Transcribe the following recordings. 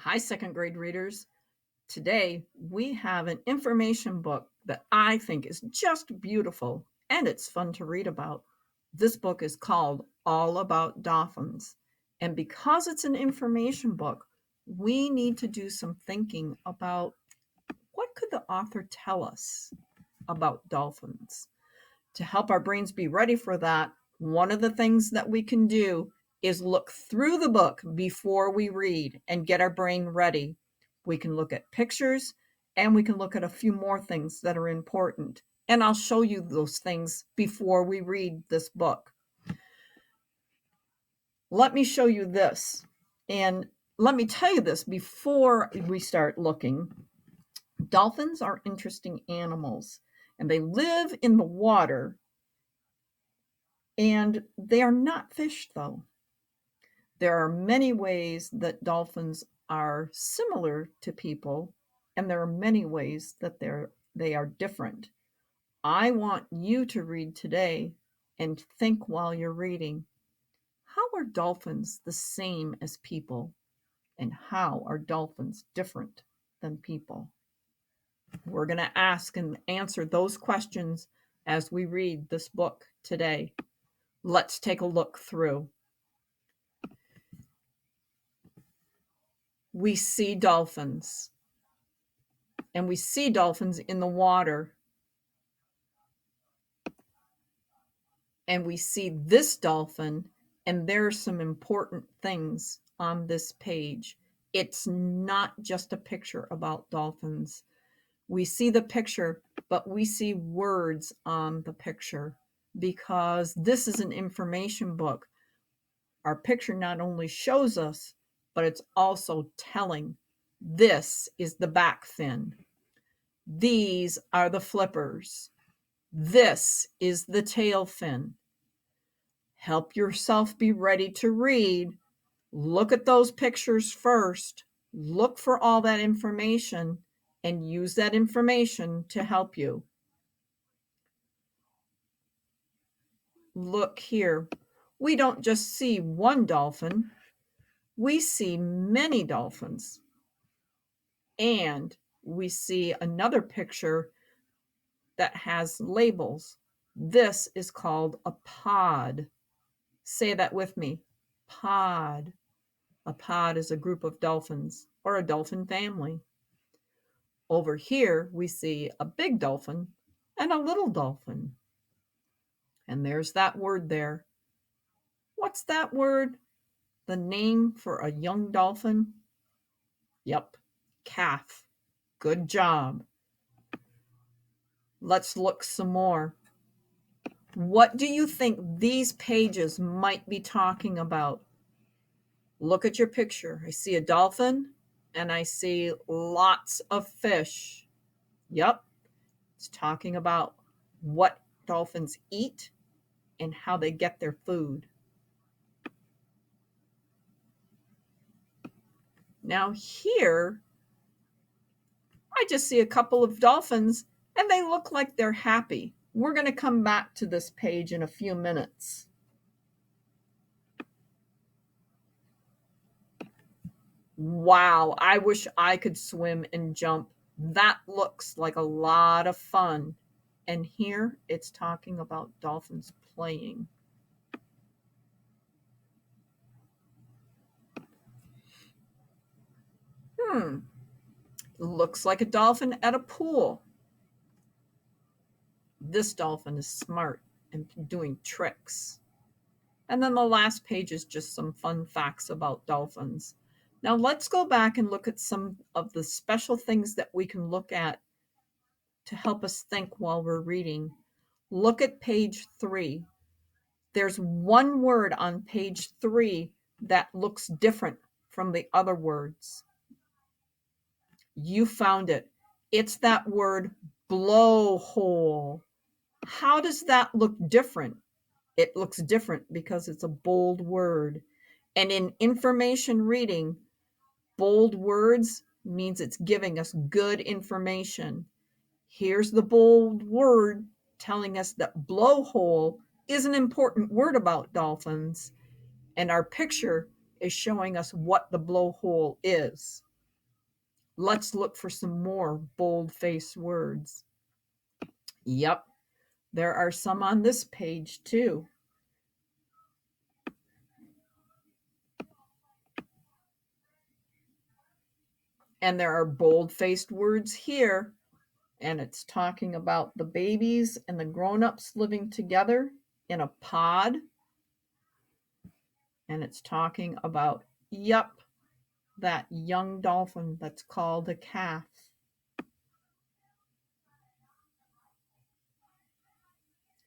Hi, second grade readers. Today we have an information book that I think is just beautiful and it's fun to read about. This book is called All About Dolphins. And because it's an information book, we need to do some thinking about what could the author tell us about dolphins. To help our brains be ready for that, one of the things that we can do is look through the book before we read and get our brain ready. We can look at pictures and we can look at a few more things that are important. And I'll show you those things before we read this book. Let me show you this. And let me tell you this before we start looking. Dolphins are interesting animals and they live in the water. And they are not fish, though. There are many ways that dolphins are similar to people, and there are many ways that they are different. I want you to read today and think while you're reading. How are dolphins the same as people? And how are dolphins different than people? We're going to ask and answer those questions as we read this book today. Let's take a look through. We see dolphins, and we see dolphins in the water. And we see this dolphin, and there are some important things on this page. It's not just a picture about dolphins. We see the picture, but we see words on the picture because this is an information book. Our picture not only shows us, but it's also telling. This is the back fin. These are the flippers. This is the tail fin. Help yourself be ready to read. Look at those pictures first. Look for all that information and use that information to help you. Look here. We don't just see one dolphin. We see many dolphins. And we see another picture that has labels. This is called a pod. Say that with me. Pod. A pod is a group of dolphins or a dolphin family. Over here, we see a big dolphin and a little dolphin. And there's that word there. What's that word? The name for a young dolphin? Yep, calf. Good job. Let's look some more. What do you think these pages might be talking about? Look at your picture. I see a dolphin and I see lots of fish. Yep, it's talking about what dolphins eat and how they get their food. Now here, I just see a couple of dolphins and they look like they're happy. We're going to come back to this page in a few minutes. Wow, I wish I could swim and jump. That looks like a lot of fun. And here it's talking about dolphins playing. Looks like a dolphin at a pool. This dolphin is smart and doing tricks. And then the last page is just some fun facts about dolphins. Now let's go back and look at some of the special things that we can look at to help us think while we're reading. Look at page 3. There's one word on page 3 that looks different from the other words. You found it. It's that word blowhole. How does that look different? It looks different because it's a bold word. And in information reading, bold words means it's giving us good information. Here's the bold word telling us that blowhole is an important word about dolphins. And our picture is showing us what the blowhole is. Let's look for some more bold-faced words. Yep, there are some on this page too. And there are bold-faced words here. And it's talking about the babies and the grown-ups living together in a pod. And it's talking about, yep, that young dolphin that's called a calf.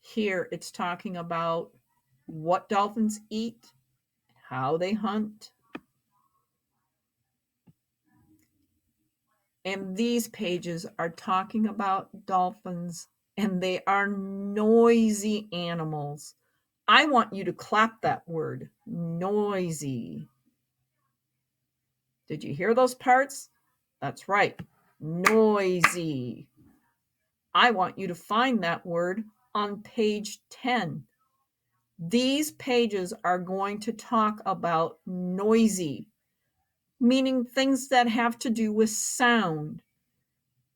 Here it's talking about what dolphins eat, how they hunt. And these pages are talking about dolphins, and they are noisy animals. I want you to clap that word, noisy. Did you hear those parts? That's right, noisy. I want you to find that word on page 10. These pages are going to talk about noisy, meaning things that have to do with sound,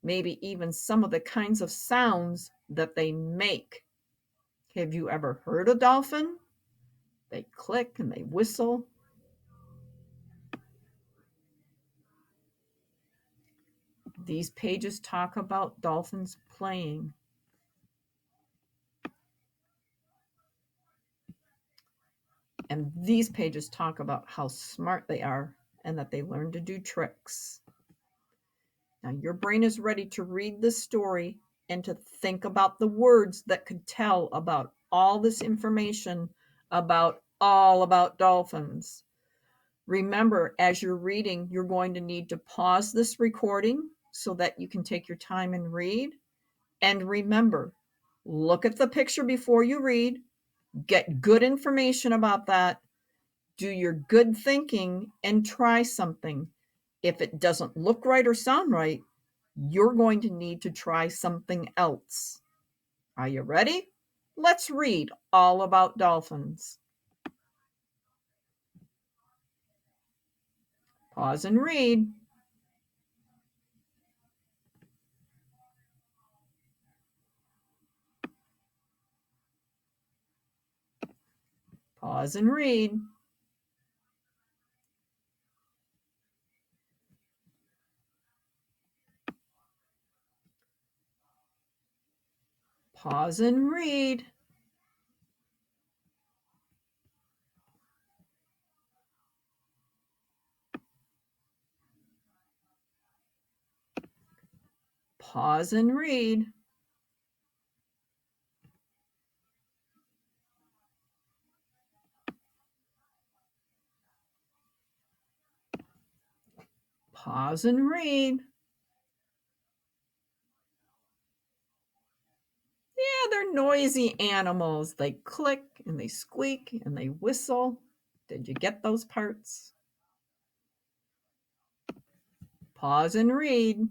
maybe even some of the kinds of sounds that they make. Have you ever heard a dolphin? They click and they whistle. These pages talk about dolphins playing. And these pages talk about how smart they are and that they learn to do tricks. Now, your brain is ready to read this story and to think about the words that could tell about all this information about all about dolphins. Remember, as you're reading, you're going to need to pause this recording so that you can take your time and read. And remember, look at the picture before you read, get good information about that, do your good thinking, and try something. If it doesn't look right or sound right, you're going to need to try something else. Are you ready? Let's read all about dolphins. Pause and read. Pause and read. Pause and read. Pause and read. Pause and read. Yeah, they're noisy animals. They click and they squeak and they whistle. Did you get those parts? Pause and read.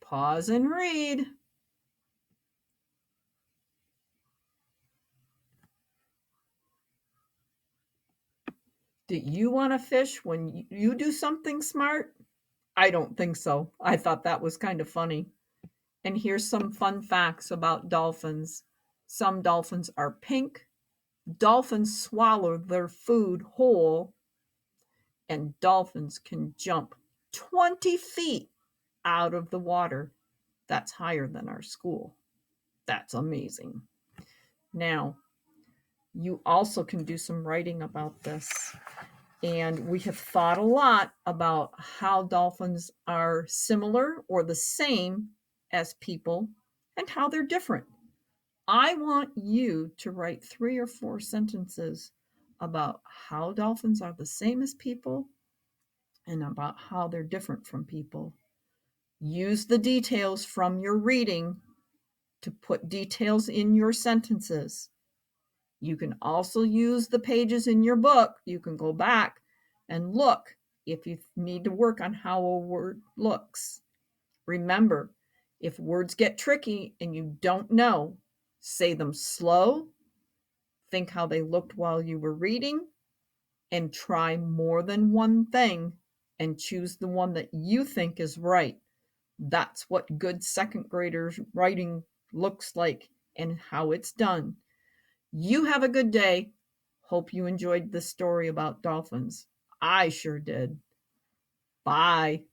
Pause and read. Do you want to fish when you do something smart? I don't think so. I thought that was kind of funny. And here's some fun facts about dolphins. Some dolphins are pink. Dolphins swallow their food whole. And dolphins can jump 20 feet out of the water. That's higher than our school. That's amazing. Now, you also can do some writing about this. And we have thought a lot about how dolphins are similar or the same as people and how they're different. I want you to write 3 or 4 sentences about how dolphins are the same as people and about how they're different from people. Use the details from your reading to put details in your sentences. You can also use the pages in your book. You can go back and look if you need to work on how a word looks. Remember, If words get tricky and you don't know, say them slow, think how they looked while you were reading, and try more than one thing and choose the one that you think is right. That's what good second graders writing looks like and how it's done. You have a good day. Hope you enjoyed this story about dolphins. I sure did. Bye.